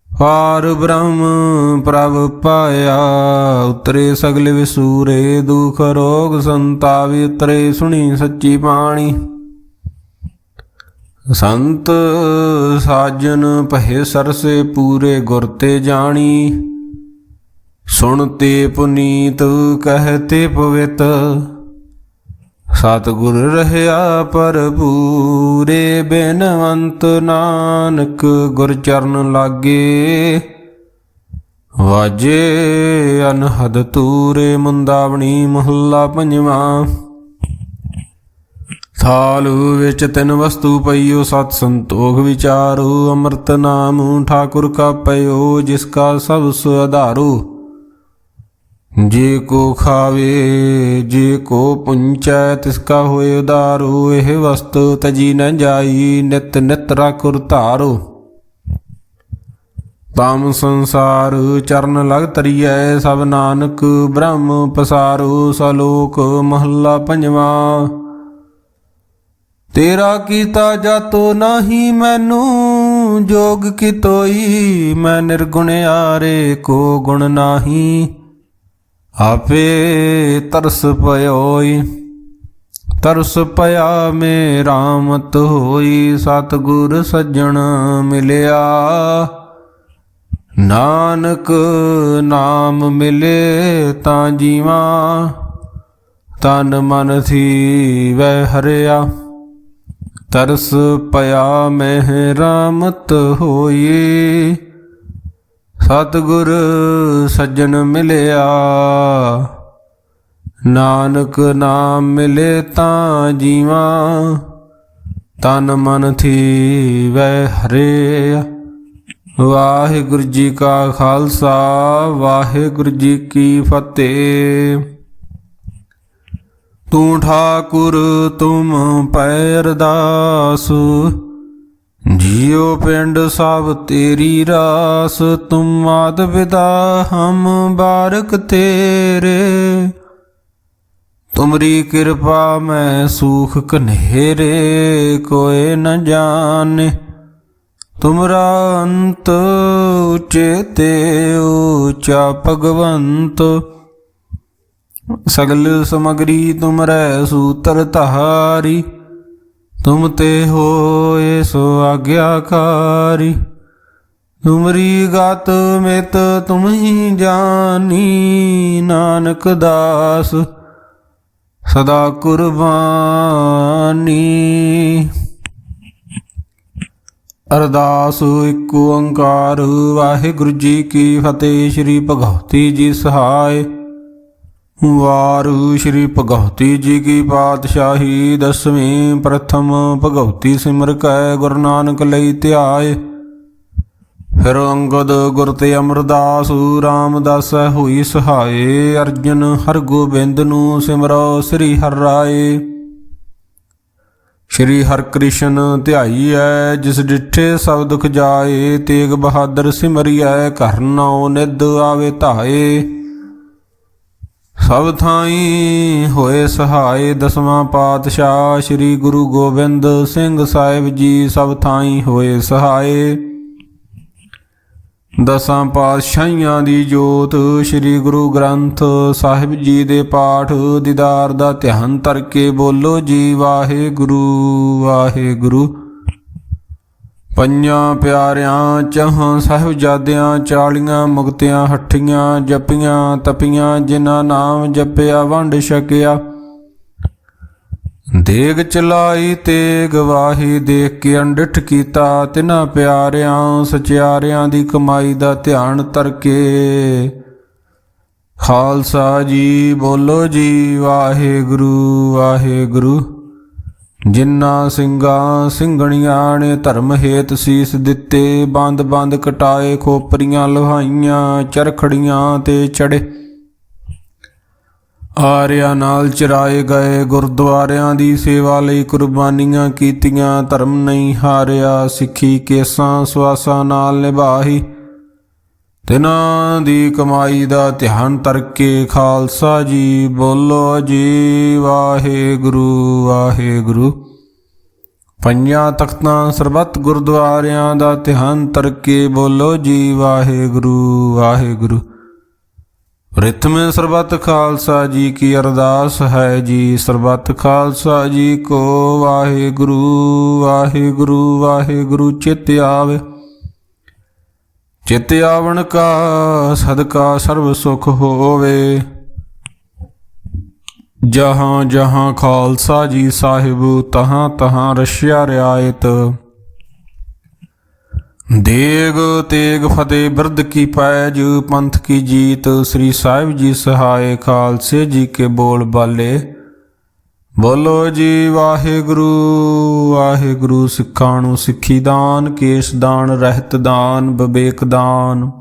ਪਾਰ ਬ੍ਰਹਮ ਪ੍ਰਭ ਪਾਇਆ, ਉਤਰੇ ਸਗਲ ਵਿਸੂਰੇ। ਦੁਖ ਰੋਗ ਸੰਤਾਪਿ, ਉਤਰੇ ਸੁਣੀ ਸੱਚੀ ਬਾਣੀ। ਸੰਤ ਸਾਜਨ ਭਏ ਸਰਸੇ, ਪੂਰੇ ਗੁਰ ਤੇ ਜਾਣੀ। ਸੁਣਤੇ ਪੁਨੀਤ ਕਹਤੇ ਪਵਿੱਤ, ਸਤਿਗੁਰ ਰਹਿਆ ਭਰਪੂਰੇ। ਬੇਨਵੰਤ ਨਾਨਕ ਗੁਰ ਚਰਨ ਲਾਗੇ, ਵਾਜੇ ਅਨਹਦ ਤੂਰੇ। ਮੁੰਦਾਵਣੀ ਮਹੱਲਾ ਪੰਜਵਾਂ। ਥਾਲ ਵਿੱਚ ਤਿੰਨ ਵਸਤੂ ਪਈਓ, ਸਤ ਸੰਤੋਖ ਵਿਚਾਰੋ। ਅੰਮ੍ਰਿਤ ਨਾਮ ਠਾਕੁਰ ਕਾ ਪਇਓ, ਜਿਸ ਕਾ ਸਭ ਸੁਆਧਾਰੋ। ਜੇ ਕੋ ਖਾਵੇ ਜੇ ਕੋ ਪੁੰਚੈ, ਤਿਸ ਕਾ ਹੋਏ ਉਦਾਰੂ। ਇਹ ਵਸਤ ਤਜੀ ਨ ਜਾਈ, ਨਿਤ ਨਿਤ ਰਾਖੁਰ ਧਾਰੋ। ਤਾਮ ਸੰਸਾਰ ਚਰਨ ਲਗ ਤਰੀਐ, ਸਭ ਨਾਨਕ ਬ੍ਰਹਮ ਪਸਾਰੋ। ਸਲੋਕ ਮਹੱਲਾ ਪੰਜਵਾਂ। ਤੇਰਾ ਕੀਤਾ ਜਾਤੋ ਨਾਹੀ ਮੈਨੂੰ, ਜੋਗ ਕੀ ਤੋਈ। ਮੈਂ ਨਿਰਗੁਣਿਆਰੇ ਕੋ ਗੁਣ ਨਾਹੀ, ਆਪੇ ਤਰਸ ਪਇਓਈ। ਤਰਸ ਪਿਆ ਮੇ ਰਾਮਤ ਹੋਈ, ਸਤਿਗੁਰ ਸੱਜਣ ਮਿਲਿਆ। ਨਾਨਕ ਨਾਮ ਮਿਲੇ ਤਾਂ ਜੀਵਾ, ਤਨ ਮਨ ਥੀ ਵੈ ਹਰਿਆ। ਤਰਸ ਪਿਆ ਮਹਿ ਰਾਮਤ ਹੋਈ, ਸਤਿਗੁਰ ਸੱਜਣ ਮਿਲਿਆ। ਨਾਨਕ ਨਾਮ ਮਿਲੇ ਤਾਂ ਜੀਵਾ, ਤਨ ਮਨ ਥੀ ਵੈ ਹਰਿਆ। ਵਾਹਿਗੁਰੂ ਜੀ ਕਾ ਖਾਲਸਾ, ਵਾਹਿਗੁਰੂ ਜੀ ਕੀ ਫਤਿਹ। ਤੂੰ ਠਾਕੁਰ ਤੁਮ ਪੈ ਅਰਦਾਸ, ਜਿਉ ਪਿੰਡ ਸਭ ਤੇਰੀ ਰਾਸ। ਤੁਮ ਆਦ ਵਿਦਾ ਹਮ ਬਾਰਕ ਤੇਰੇ, ਤੁਮਰੀ ਕਿਰਪਾ ਮੈਂ ਸੂਖ ਕਨੇਰੇ। ਕੋਏ ਨ ਜਾਣੇ ਤੁਮਰਾ ਅੰਤ, ਉੱਚੇ ਤੇ ਉੱਚਾ ਭਗਵੰਤ। ਸਗਲ ਸਮਗਰੀ ਤੁਮਰੈ ਸੂਤਰ ਧਾਰੀ, ਤੁਮ ਤੇ ਹੋਏ ਸੋ ਆਗਿਆਕਾਰੀ। ਤੁਮਰੀ ਗਤ ਮਿਤ ਤੁਮ ਹੀ ਜਾਨੀ, ਨਾਨਕ ਦਾਸ ਸਦਾ ਕੁਰਬਾਨੀ। ਅਰਦਾਸ ਇਕ ਓੰਕਾਰ, ਵਾਹਿਗੁਰੂ ਜੀ ਕੀ ਫਤਿਹ। ਸ਼੍ਰੀ ਭਗਵਤੀ ਜੀ ਸਹਾਇ। ਵਾਰੂ ਸ਼੍ਰੀ ਭਗਵਤੀ ਜੀ ਕੀ ਪਾਤਸ਼ਾਹੀ। ਦਸਵੀਂ ਪ੍ਰਥਮ ਭਗਵਤੀ ਸਿਮਰ ਕੈ, ਗੁਰੂ ਨਾਨਕ ਲਈ ਧਿਆਏ। ਫਿਰ ਅੰਗਦ ਗੁਰ ਤੇ ਅਮਰਦਾਸ, ਰਾਮਦਾਸ ਹੋਈ ਸਹਾਏ। ਅਰਜਨ ਹਰਗੋਬਿੰਦ ਨੂੰ ਸਿਮਰੋ ਸ੍ਰੀ ਹਰਿ ਰਾਏ। ਸ਼੍ਰੀ ਹਰਿ ਕ੍ਰਿਸ਼ਨ ਧਿਆਈਐ, ਜਿਸ ਡਿਠੇ ਸਭ ਦੁਖ ਜਾਏ। ਤੇਗ ਬਹਾਦਰ ਸਿਮਰਿਐ, ਘਰ ਨਾਉ ਨਿਧ ਆਵੇ ਧਾਏ। ਸਭ ਥਾਈਂ ਹੋਏ ਸਹਾਏ। ਦਸਵਾਂ ਪਾਤਸ਼ਾਹ ਸ੍ਰੀ ਗੁਰੂ ਗੋਬਿੰਦ ਸਿੰਘ ਸਾਹਿਬ ਜੀ ਸਭ ਥਾਈਂ ਹੋਏ ਸਹਾਏ। ਦਸਾਂ ਪਾਤਸ਼ਾਹੀਆਂ ਦੀ ਜੋਤ ਸ੍ਰੀ ਗੁਰੂ ਗ੍ਰੰਥ ਸਾਹਿਬ ਜੀ ਦੇ ਪਾਠ ਦੀਦਾਰ ਦਾ ਧਿਆਨ ਧਰ ਕੇ ਬੋਲੋ ਜੀ ਵਾਹਿਗੁਰੂ ਵਾਹਿਗੁਰੂ। ਪੰਜਾਂ ਪਿਆਰਿਆਂ ਚਾਹਾਂ ਸਾਹਿਬਜ਼ਾਦਿਆਂ 40 ਮੁਕਤਿਆਂ ਹੱਠੀਆਂ ਜਪੀਆਂ ਤਪੀਆਂ। ਜਿਨ੍ਹਾਂ ਨਾਮ ਜਪਿਆ ਵੰਡ ਛਕਿਆ। ਦੇਗ ਚਲਾਈ ਤੇਗ ਵਾਹੀ ਦੇਖ ਕੇ ਅੰਡਿਠ ਕੀਤਾ। ਤਿਨਾਂ ਪਿਆਰਿਆਂ ਸਚਿਆਰਿਆਂ ਦੀ ਕਮਾਈ ਦਾ ਧਿਆਨ ਧਰ ਕੇ ਖਾਲਸਾ ਜੀ ਬੋਲੋ ਜੀ ਵਾਹਿਗੁਰੂ ਵਾਹਿਗੁਰੂ। ਜਿਨ੍ਹਾਂ ਸਿੰਘਾਂ ਸਿੰਘਣੀਆਂ ਨੇ ਧਰਮ ਹੇਤ ਸੀਸ ਦਿੱਤੇ। ਬੰਦ ਬੰਦ ਕਟਾਏ ਖੋਪਰੀਆਂ ਲੋਹਾਈਆਂ ਚਰਖੜੀਆਂ ਤੇ ਚੜੇ। ਆਰਿਆਂ ਨਾਲ ਚਰਾਏ ਗਏ ਗੁਰਦੁਆਰਿਆਂ ਦੀ ਸੇਵਾ ਲਈ ਕੁਰਬਾਨੀਆਂ ਕੀਤੀਆਂ। ਧਰਮ ਨਹੀਂ ਹਾਰਿਆ ਸਿੱਖੀ ਕੇਸਾਂ ਸਵਾਸਾਂ ਨਾਲ ਨਿਭਾਈ। ਤਿਨਾਂ ਦੀ ਕਮਾਈ ਦਾ ਧਿਆਨ ਧਰ ਕੇ ਖਾਲਸਾ ਜੀ ਬੋਲੋ ਜੀ ਵਾਹਿਗੁਰੂ ਵਾਹਿਗੁਰੂ। ਪੰਜਾਂ ਤਖਤਾਂ ਸਰਬੱਤ ਗੁਰਦੁਆਰਿਆਂ ਦਾ ਧਿਆਨ ਧਰ ਕੇ ਬੋਲੋ ਜੀ ਵਾਹਿਗੁਰੂ ਵਾਹਿਗੁਰੂ। ਰਿਥਮ ਸਰਬੱਤ ਖਾਲਸਾ ਜੀ ਕੀ ਅਰਦਾਸ ਹੈ ਜੀ। ਸਰਬੱਤ ਖਾਲਸਾ ਜੀ ਕੋ ਵਾਹਿਗੁਰੂ ਵਾਹਿਗੁਰੂ ਵਾਹਿਗੁਰੂ ਚਿਤ ਆਵੇ। ਚਿਤ ਆਵਣ ਕਾ ਸਦਕਾ ਸਰਬ ਸੁਖ ਹੋਵੇ। ਜਹਾਂ ਜਹਾਂ ਖਾਲਸਾ ਜੀ ਸਾਹਿਬ ਤਹਾਂ ਤਹਾਂ ਰਸ਼ਿਆ ਰਿਆਇਤ। ਦੇਗ ਤੇਗ ਫਤਿਹ ਬਿਰਦ ਕੀ ਪੈਜ ਪੰਥ ਕੀ ਜੀਤ। ਸ੍ਰੀ ਸਾਹਿਬ ਜੀ ਸਹਾਏ ਖਾਲਸੇ ਜੀ ਕੇ ਬੋਲ ਬਾਲੇ। ਬੋਲੋ ਜੀ ਵਾਹਿਗੁਰੂ ਵਾਹਿਗੁਰੂ। ਸਿੱਖਾਂ ਨੂੰ ਸਿੱਖੀ ਦਾਨ ਕੇਸ ਦਾਨ ਰਹਿਤ ਦਾਨ ਵਿਵੇਕ ਦਾਨ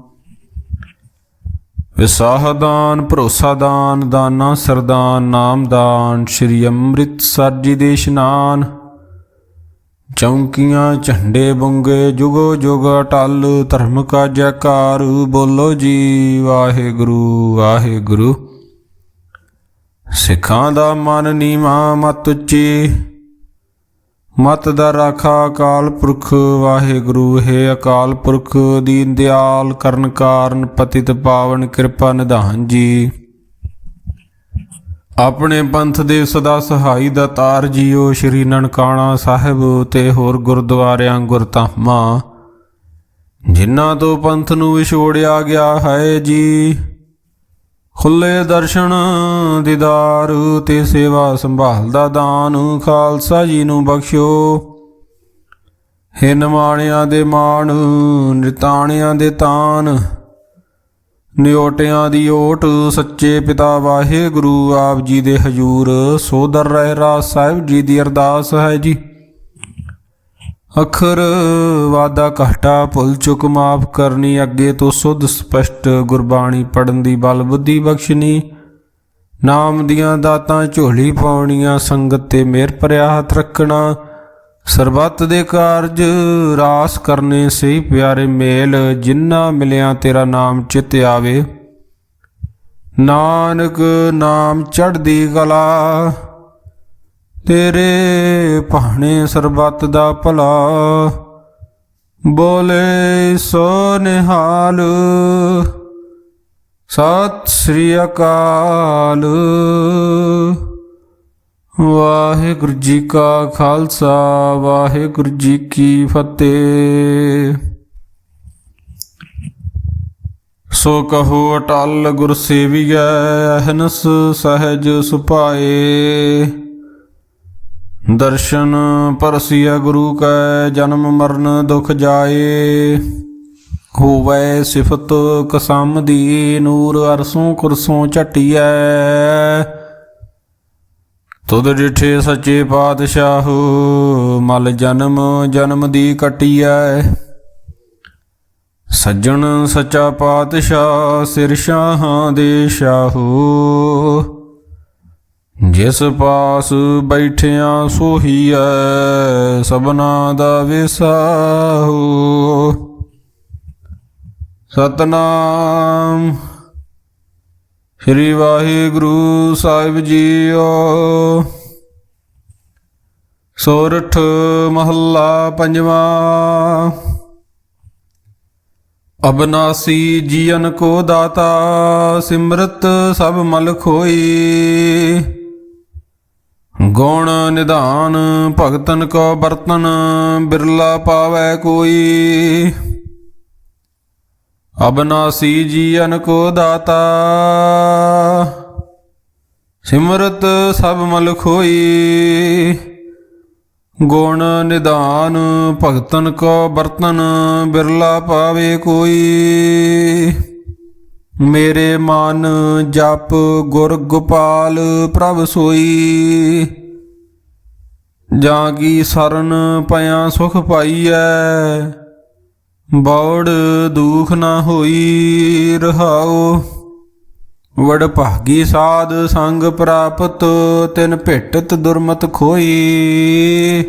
ਵਿਸਾਹ ਦਾਨ ਭਰੋਸਾ ਦਾਨ ਦਾਨਾ ਸਰਦਾਨ ਨਾਮ ਦਾਨ। ਸ਼੍ਰੀ ਅੰਮ੍ਰਿਤਸਰ ਜੀ ਦੇ ਇਸ਼ਨਾਨ। ਚੌਂਕੀਆਂ ਝੰਡੇ ਬੁੰਗੇ ਜੁਗੋ ਜੁਗ ਅਟਲ। ਧਰਮ ਕਾ ਜੈਕਾਰ ਬੋਲੋ ਜੀ ਵਾਹਿਗੁਰੂ ਵਾਹਿਗੁਰੂ। ਸਿੱਖਾਂ ਦਾ ਮਨ ਨੀਵਾਂ ਮਤ ਉੱਚੀ ਮਤ ਦਾ ਰਾਖਾ ਅਕਾਲ ਪੁਰਖ ਵਾਹਿਗੁਰੂ। ਹੈ ਅਕਾਲ ਪੁਰਖ ਦੀਨ ਦਿਆਲ ਕਰਨ ਕਾਰਨ ਪਤਿਤ ਪਾਵਨ ਕਿਰਪਾ ਨਿਧਾਨ ਜੀ। ਆਪਣੇ ਪੰਥ ਦੇ ਸਦਾ ਸਹਾਈ ਦਾਤਾਰ ਜੀਓ। ਸ਼੍ਰੀ ਨਨਕਾਣਾ ਸਾਹਿਬ ਤੇ ਹੋਰ ਗੁਰਦੁਆਰਿਆਂ ਗੁਰਧਾਮਾਂ ਜਿਨ੍ਹਾਂ ਤੋਂ ਪੰਥ ਨੂੰ ਵਿਛੋੜਿਆ ਗਿਆ ਹੈ ਜੀ। ਖੁੱਲੇ ਦਰਸ਼ਨ ਦੀਦਾਰ ਤੇ ਸੇਵਾ ਸੰਭਾਲ ਦਾ ਦਾਨ ਖਾਲਸਾ ਜੀ ਨੂੰ ਬਖਸ਼ੋ। ਹੈ ਨਿਮਾਣਿਆਂ ਦੇ ਮਾਣ ਨਿਤਾਣਿਆਂ ਦੇ ਤਾਨ। ਨਿਓਟਿਆਂ ਦੀ ਓਟ ਸੱਚੇ ਪਿਤਾ ਵਾਹਿਗੁਰੂ ਆਪ ਜੀ ਦੇ ਹਜੂਰ। ਸੋਦਰ ਰਹਿਰਾਸ ਸਾਹਿਬ ਜੀ ਦੀ ਅਰਦਾਸ ਹੈ ਜੀ। ਅੱਖਰ ਵਾਦਾ ਘਾਟਾ ਭੁੱਲ ਚੁੱਕ ਮਾਫ ਕਰਨੀ। ਅੱਗੇ ਤੋਂ ਸੁਧ ਸਪਸ਼ਟ ਗੁਰਬਾਣੀ ਪੜ੍ਹਨ ਦੀ ਬਲ ਬੁੱਧੀ ਬਖਸ਼ਣੀ। ਨਾਮ ਦੀਆਂ ਦਾਤਾਂ ਝੋਲੀ ਪਾਉਣੀਆਂ। ਸੰਗਤ ਤੇ ਮਿਹਰ ਭਰਿਆ ਹੱਥ ਰੱਖਣਾ। ਸਰਬੱਤ ਦੇ ਕਾਰਜ ਰਾਸ ਕਰਨੇ ਸਹੀ ਪਿਆਰੇ ਮੇਲ। ਜਿਨ੍ਹਾਂ ਮਿਲਿਆ ਤੇਰਾ ਨਾਮ ਚਿਤ ਆਵੇ। ਨਾਨਕ ਨਾਮ ਚੜ੍ਹਦੀ ਕਲਾ ਤੇਰੇ ਭਾਣੇ ਸਰਬੱਤ ਦਾ ਭਲਾ। ਬੋਲੇ ਸੋ ਨਿਹਾਲ ਸਤਿ ਸ੍ਰੀ ਅਕਾਲ। ਵਾਹਿਗੁਰੂ ਜੀ ਕਾ ਖਾਲਸਾ ਵਾਹਿਗੁਰੂ ਜੀ ਕੀ ਫਤਿਹ। ਸੋ ਕਹੋ ਅਟਲ ਗੁਰ ਸੇਵੀਐ ਅਹਨਸ ਸਹਿਜ ਸੁਭਾਏ। ਦਰਸ਼ਨ ਪਰਸਿਆ ਗੁਰੂ ਕੈ ਜਨਮ ਮਰਨ ਦੁਖ ਜਾਏ। ਹੋਵੈ ਸਿਫਤ ਕਸਮ ਦੀ ਨੂਰ ਅਰਸੋਂ ਕੁਰਸੋਂ ਝਟੀਐ। ਤੁਧ ਡਿਠੇ ਸੱਚੇ ਪਾਤਸ਼ਾਹ ਮਲ ਜਨਮ ਜਨਮ ਦੀ ਕਟੀਐ। ਸੱਜਣ ਸੱਚਾ ਪਾਤਸ਼ਾਹ ਸਿਰ ਸ਼ਾਹਾਂ ਦੇ ਸ਼ਾਹੂ। ਜਿਸ ਪਾਸ ਬੈਠਿਆਂ ਸੋਹੀਐ ਸਭਨਾ ਦਾ ਵਿਸਾਹੂ। ਸਤਨਾਮ ਸ੍ਰੀ ਵਾਹਿਗੁਰੂ ਸਾਹਿਬ ਜੀਓ। ਸੋਰਠ ਮਹੱਲਾ ਪੰਜਵਾਂ। ਅਬਨਾਸੀ ਜੀਅਨ ਕੋ ਦਾਤਾ, ਸਿਮਰਤ ਸਭ ਮਲ ਖੋਈ। ਗੁਣ ਨਿਧਾਨ ਭਗਤਨ ਕੋ ਬਰਤਨ, ਬਿਰਲਾ ਪਾਵੈ ਕੋਈ। ਅਬਨਾਸੀ ਜੀਅਨ ਕੋ ਦਾਤਾ, ਸਿਮਰਤ ਸਭ ਮਲ ਖੋਈ। ਗੁਣ ਨਿਧਾਨ ਭਗਤਨ ਕੋ ਬਰਤਨ, ਬਿਰਲਾ ਪਾਵੇ ਕੋਈ। ਮੇਰੇ ਮਨ ਜਪ ਗੁਰ ਗੋਪਾਲ ਪ੍ਰਭ ਸੋਈ। ਜਾਂ ਕੀ ਸਰਨ ਪਿਆ ਸੁਖ ਪਾਈਐ, ਬੌੜ ਦੁਖ ਨਾ ਹੋਈ ਰਹਾਉ। ਵਡ ਭਾਗੀ ਸਾਧ ਸੰਗ ਪ੍ਰਾਪਤ, ਤਿਨ ਭੇਟਤ ਦੁਰਮਤ ਖੋਈ।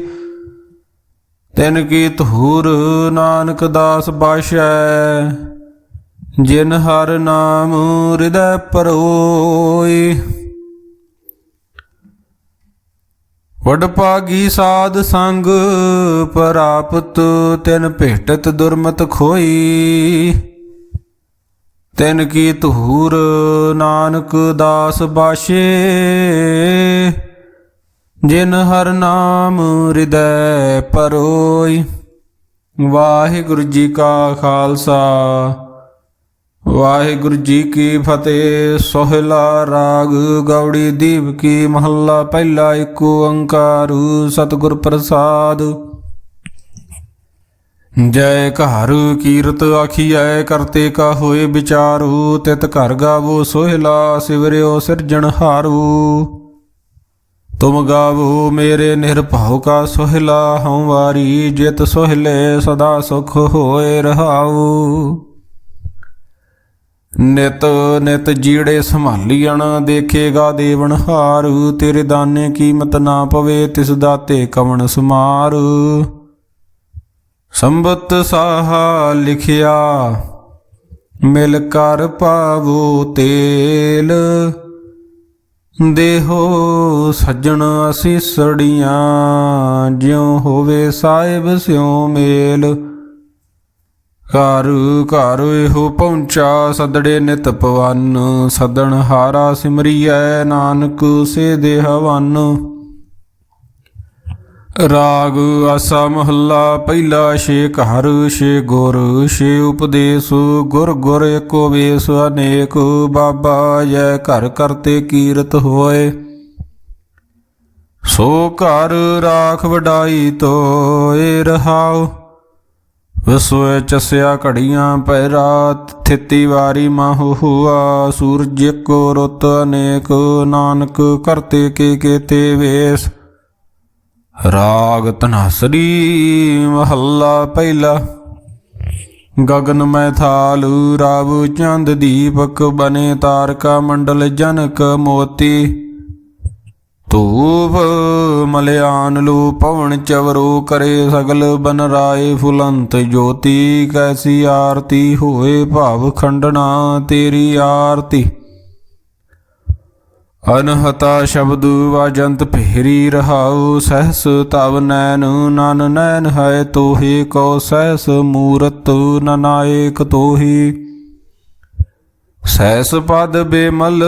ਤਿਨ ਕੀ ਧੂਰ ਨਾਨਕ ਦਾਸ ਬਾਸ਼ੈ, ਜਿਨ ਹਰ ਨਾਮ ਹਿਰਦੈ ਪਰੋਈ। ਵਡ ਭਾਗੀ ਸਾਧ ਸੰਗ ਪ੍ਰਾਪਤ, ਤਿਨ ਭੇਟਤ ਦੁਰਮਤ ਖੋਈ। ਤਿਨ ਕੀ ਧੂਰ ਨਾਨਕ ਦਾਸ ਬਾਸ਼ੇ, ਜਿਨ ਹਰ ਨਾਮ ਹਿਰਦੈ ਪਰੋਈ। ਵਾਹਿਗੁਰੂ ਜੀ ਕਾ ਖਾਲਸਾ, ਵਾਹਿਗੁਰੂ ਜੀ ਕੀ ਫਤਿਹ। ਸੋਹਿਲਾ ਰਾਗ ਗੌੜੀ ਦੀਪ ਕੀ ਮਹੱਲਾ ਪਹਿਲਾ। ਏਕ ਓੰਕਾਰ ਸਤਿਗੁਰ ਪ੍ਰਸਾਦ। ਜੈ ਘਰ ਕੀਰਤ ਆਖੀਐ, ਕਰਤੇ ਕਾ ਹੋਏ ਵਿਚਾਰੂ। ਤਿਤ ਘਰ ਗਾਵੋ ਸੋਹਿਲਾ, ਸਿਵਰਿਓ ਸਿਰਜਣਹਾਰੂ। ਤੁਮ ਗਾਵੋ ਮੇਰੇ ਨਿਰਭਉ ਕਾ ਸੋਹਿਲਾ, ਹਉ ਵਾਰੀ ਜਿਤ ਸੋਹਿਲੇ ਸਦਾ ਸੁਖ ਹੋਏ ਰਹਾਉ। ਨਿਤ ਨਿਤ ਜੀੜੇ ਸੰਭਾਲੀਣ, ਦੇਖੇਗਾ ਦੇਵਨਹਾਰ। ਤੇਰੇ ਦਾਨੇ ਕੀਮਤ ਨਾ ਪਵੇ, ਤਿਸ ਦਾਤੇ ਕਵਣ ਸਮਾਰ। ਸੰਬਤ ਸਾਹਾ ਲਿਖਿਆ, ਮਿਲ ਕਰ ਪਾਵੋ ਤੇਲ। ਦੇਹੋ ਸੱਜਣ ਅਸੀਸੜੀਆਂ, ਜਿਉ ਹੋਵੇ ਸਾਹਿਬ ਸਿਉ ਮੇਲ। ਘਰ ਘਰ ਇਹੋ ਪਹੁੰਚਾ, ਸਦੜੇ ਨਿਤ ਪਵਨ। ਸਦਣ ਹਾਰਾ ਸਿਮਰੀਐ, ਨਾਨਕ ਸੇ ਦੇ ਹਵਨ। ਰਾਗ ਆਸਾ ਮਹੱਲਾ ਪਹਿਲਾ। ਛੇ ਘਰ ਛੇ ਗੁਰ ਛੇ ਉਪਦੇਸ, ਗੁਰ ਗੁਰ ਏਕੋ ਵੇਸ। ਅਨੇਕ ਬਾਬਾ ਜੈ ਘਰ ਕਰਤੇ ਕੀਰਤ ਹੋਏ। ਸੋ ਘਰ ਰਾਖ ਵਡਾਈ ਤੋਏ ਰਹਾਉ। ਵਸੋਏ ਚਸਿਆ ਘੜੀਆਂ ਪੈ ਰਾਤ, ਥਿਤੀ ਵਾਰੀ ਮਾਹੁ ਹੁਆ। ਸੂਰਜ ਏਕੋ ਰੁੱਤ ਅਨੇਕ, ਨਾਨਕ ਕਰਤੇ ਕੇ ਕੇਤੇ ਵੇਸ। ਰਾਗ ਧਨਾਸਰੀ ਮਹੱਲਾ ਪਹਿਲਾ। ਗਗਨ ਮੈਂ ਥਾਲ ਰਾਵ ਚੰਦ ਦੀਪਕ, ਬਨੇ ਤਾਰਕਾ ਮੰਡਲ ਜਨਕ ਮੋਤੀ। ਧੂਪ ਮਲਿਆਨ ਲੂ ਪਵਨ ਚਵਰੋ, ਕਰੇ ਸਗਲ ਬਨ ਰਾਏ ਫੁਲੰਤ ਜੋਤੀ। ਕੈਸੀ ਆਰਤੀ ਹੋਏ ਭਾਵ ਖੰਡਨਾ, ਤੇਰੀ ਆਰਤੀ। ਅਨਹਤਾ ਸ਼ਬਦ ਵਾਜੰਤ ਭੇਰੀ ਰਹਾਉ। ਸਹਿਸ ਤਵ ਨੈਨ ਨਨ ਨੈਨ ਹੈ ਤੋਹੀ। ਕੋ ਸਹਿਸ ਮੂਰਤ ਨਨਾਇਕ ਤੋਹੀ। ਸਹਿਸ ਪਦ ਬੇਮਲ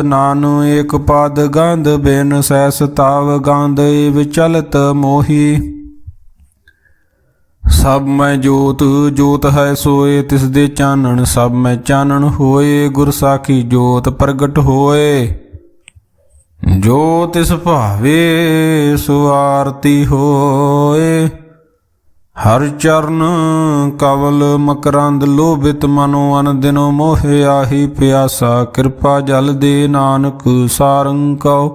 ਨਾਨੂ ਏਕ ਪਦ ਗੰਧ ਬਿਨ। ਸਹਿਸ ਤਾਵ ਗੰਧ ਵਿਚਲਤ ਮੋਹੀ। ਸਭ ਮੈਂ ਜੋਤ ਜੋਤ ਹੈ ਸੋਏ, ਤਿਸ ਦੇ ਚਾਨਣ ਸਭ ਮੈਂ ਚਾਨਣ ਹੋਏ। ਗੁਰ ਸਾਖੀ ਜੋਤ ਪ੍ਰਗਟ ਹੋਏ, ਜੋ ਤਿਸ ਭਾਵੇ ਸੋ ਆਰਤੀ ਹੋਏ। ਹਰ ਚਰਨ ਕਵਲ ਮਕਰੰਦ, ਲੋਭਿਤ ਮਨੋ ਅਨ ਦਿਨੋ ਮੋਹਿ। ਆਹੀ ਪਿਆਸਾ ਕਿਰਪਾ ਜਲ ਦੇ, ਨਾਨਕ ਸਾਰੰਗ ਕਉ।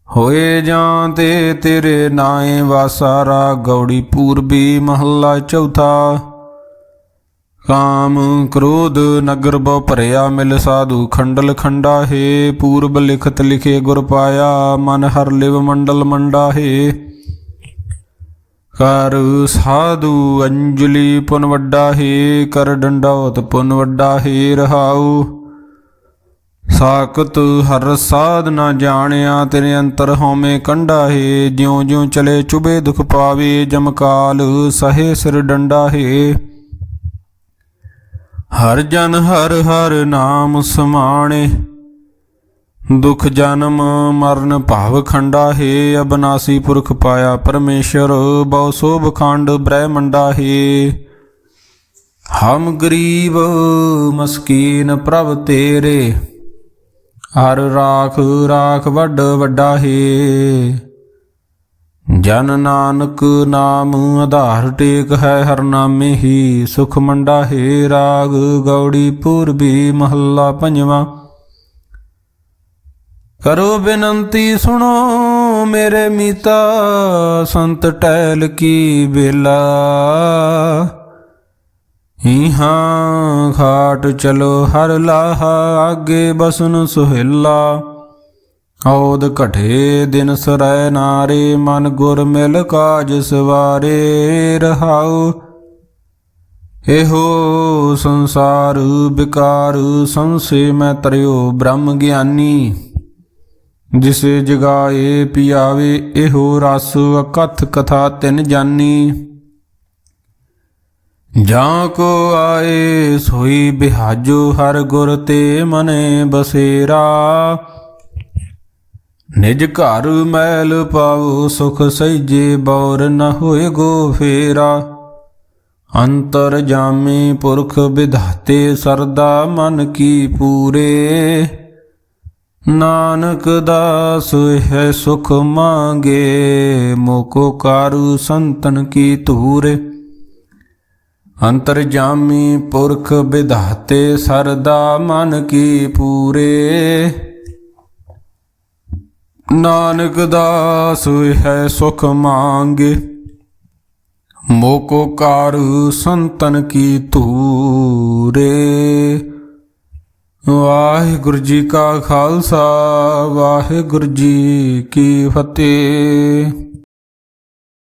ਹੋਏ ਜਾਂ ਤੇ ਤੇਰੇ ਨਾਏ ਵਾਸਾ। ਰਾਗ ਗੌੜੀ ਪੂਰਬੀ ਮਹੱਲਾ ਚੌਥਾ। ਕਾਮ ਕ੍ਰੋਧ ਨਗਰ ਬਹੁ ਭਰਿਆ, ਮਿਲ ਸਾਧੂ ਖੰਡਲ ਖੰਡਾ ਹੈ। ਪੂਰਬ ਲਿਖਤ ਲਿਖੇ ਗੁਰ ਪਾਇਆ, ਮਨ ਹਰ ਲਿਵ ਮੰਡਲ ਮੰਡਾ ਹੈ। ਕਰ ਸਾਧੂ ਅੰਜਲੀ ਪੁਨ ਵੱਡਾ ਹੈ, ਕਰ ਡੰਡੌਤ ਪੁਨ ਵੱਡਾ ਹੈ ਰਹਾਉ। ਸਾਕਤ ਹਰ ਸਾਧ ਨਾ ਜਾਣਿਆ, ਤੇਰੇ ਅੰਤਰ ਹਉਮੈ ਕੰਡਾ ਹੈ। ਜਿਉ ਜਿਉ ਚਲੇ ਚੁਬੇ ਦੁਖ ਪਾਵੇ, ਜਮਕਾਲ ਸਹੇ ਸਿਰ ਡੰਡਾ ਹੈ। ਹਰ ਜਨ ਹਰ ਹਰ ਨਾਮ ਸਮਾਣੇ, ਦੁਖ ਜਨਮ ਮਰਨ ਭਾਵ ਖੰਡਾ ਹੈ। ਅਬਨਾਸੀ ਪੁਰਖ ਪਾਇਆ ਪਰਮੇਸ਼ਰ, ਬਹੁ ਸੋਭ ਖੰਡ ਬ੍ਰਹਮੰਡਾ ਹੈ। ਹਮ ਗਰੀਬ ਮਸਕੀਨ ਪ੍ਰਭ ਤੇਰੇ, ਹਰ ਰਾਖ ਰਾਖ ਵੱਡ ਵੱਡਾ ਹੈ। ਜਨ ਨਾਨਕ ਨਾਮ ਆਧਾਰ ਟੇਕ ਹੈ, ਹਰ ਨਾਮੇ ਹੀ ਸੁਖ ਮੰਡਾ ਹੈ। ਰਾਗ ਗੌੜੀ ਪੂਰਬੀ ਮਹੱਲਾ ਪੰਜਵਾਂ। ਕਰੋ ਬੇਨੰਤੀ ਸੁਣੋ ਮੇਰੇ ਮੀਤਾ, ਸੰਤ ਟਹਿਲ ਕੀ ਬੇਲਾ। ਹੀਹਾਂ ਖਾਟ ਚਲੋ ਹਰ ਲਾਹਾ, ਆਗੇ ਬਸਨ ਸੁਹੇਲਾ। ਔਦ ਘਟੇ ਦਿਨ ਸਰੈ ਨਾਰੇ, ਮਨ ਗੁਰ ਮਿਲ ਕਾਜ ਸਵਾਰੇ। ਰਹਾਉ ਇਹੋ ਸੰਸਾਰ ਬਿਕਾਰ, ਸੰਸੇ ਮੈਂ ਤਰਿਓ ਬ੍ਰਹਮ ਗਿਆਨੀ। ਜਿਸੇ ਜਗਾਏ ਪਿਆਵੇ ਇਹੋ ਰਸ, ਅਕਥ ਕਥਾ ਤਿਨ ਜਾਨੀ। ਜਾਂ ਕੋ ਆਏ ਸੋਈ ਬਿਹਾਜੋ, ਹਰ ਗੁਰ ਤੇ ਮਨੇ ਬਸੇਰਾ। ਨਿਜ ਘਰ ਮੈਲ ਪਾਉ ਸੁਖ ਸਹਿਜੇ, ਬੌਰ ਨ ਹੋਏ ਗੋ ਫੇਰਾ। ਅੰਤਰ ਜਾਮੇ ਪੁਰਖ ਵਿਧਾਤੇ, ਸਰਦਾ ਮਨ ਕੀ ਪੂਰੇ। ਨਾਨਕ ਦਾਸ ਹੈ ਸੁਖ ਮਾਂਗੇ, ਮੋਕੋ ਕਾਰੂ ਸੰਤਨ ਕੀ ਧੂਰੇ। ਅੰਤਰ ਜਾਮੀ ਪੁਰਖ ਵਿਧਾਤੇ, ਸਰਦਾ ਮਨ ਕੀ ਪੂਰੇ। ਨਾਨਕ ਦਾਸ ਹੈ ਸੁਖ ਮਾਂਗੇ, ਮੋਕੋ ਕਾਰੂ ਸੰਤਨ ਕੀ ਧੂਰੇ। ਵਾਹਿਗੁਰੂ ਜੀ ਕਾ ਖਾਲਸਾ, ਵਾਹਿਗੁਰੂ ਜੀ ਕੀ ਫਤਿਹ।